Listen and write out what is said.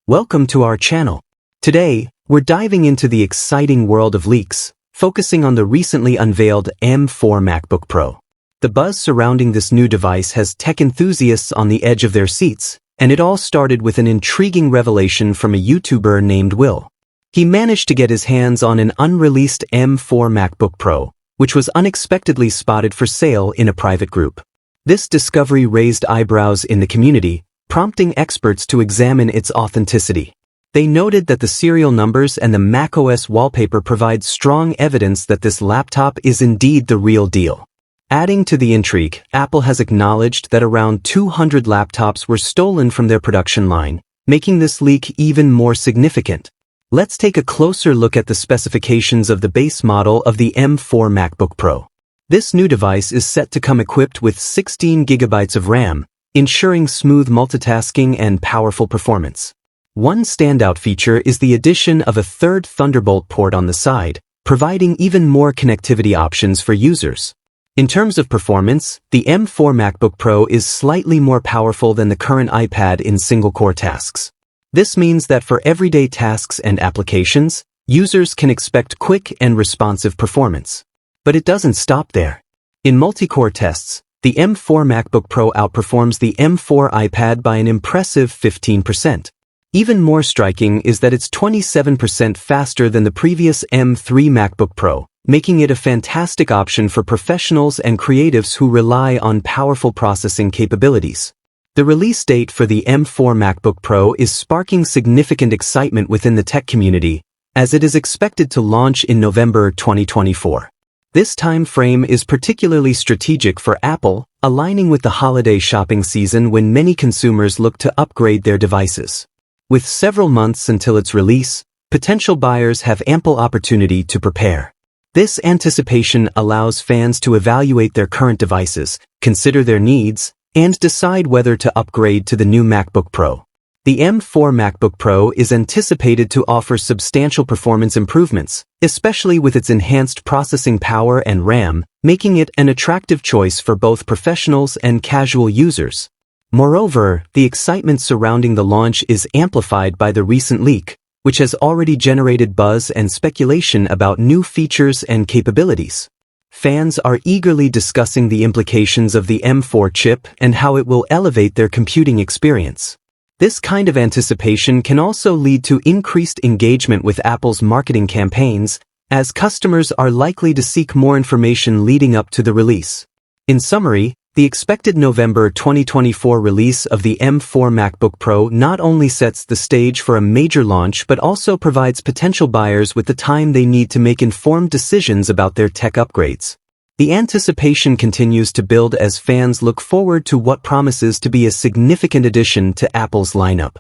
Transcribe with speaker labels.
Speaker 1: Welcome to our channel. Today, we're diving into the exciting world of leaks, focusing on the recently unveiled M4 MacBook Pro. The buzz surrounding this new device has tech enthusiasts on the edge of their seats, and it all started with an intriguing revelation from a YouTuber named Will. He managed to get his hands on an unreleased M4 MacBook Pro, which was unexpectedly spotted for sale in a private group. This discovery raised eyebrows in the community, prompting experts to examine its authenticity. They noted that the serial numbers and the macOS wallpaper provide strong evidence that this laptop is indeed the real deal. Adding to the intrigue, Apple has acknowledged that around 200 laptops were stolen from their production line, making this leak even more significant. Let's take a closer look at the specifications of the base model of the M4 MacBook Pro. This new device is set to come equipped with 16 GB of RAM, ensuring smooth multitasking and powerful performance. One standout feature is the addition of a third Thunderbolt port on the side, providing even more connectivity options for users. In terms of performance, the M4 MacBook Pro is slightly more powerful than the current iPad in single-core tasks. This means that for everyday tasks and applications, users can expect quick and responsive performance. But it doesn't stop there. In multi-core tests, the M4 MacBook Pro outperforms the M4 iPad by an impressive 15%. Even more striking is that it's 27% faster than the previous M3 MacBook Pro, making it a fantastic option for professionals and creatives who rely on powerful processing capabilities. The release date for the M4 MacBook Pro is sparking significant excitement within the tech community, as it is expected to launch in November 2024. This time frame is particularly strategic for Apple, aligning with the holiday shopping season when many consumers look to upgrade their devices. With several months until its release, potential buyers have ample opportunity to prepare. This anticipation allows fans to evaluate their current devices, consider their needs, and decide whether to upgrade to the new MacBook Pro. The M4 MacBook Pro is anticipated to offer substantial performance improvements, especially with its enhanced processing power and RAM, making it an attractive choice for both professionals and casual users. Moreover, the excitement surrounding the launch is amplified by the recent leak, which has already generated buzz and speculation about new features and capabilities. Fans are eagerly discussing the implications of the M4 chip and how it will elevate their computing experience. This kind of anticipation can also lead to increased engagement with Apple's marketing campaigns, as customers are likely to seek more information leading up to the release. In summary, the expected November 2024 release of the M4 MacBook Pro not only sets the stage for a major launch but also provides potential buyers with the time they need to make informed decisions about their tech upgrades. The anticipation continues to build as fans look forward to what promises to be a significant addition to Apple's lineup.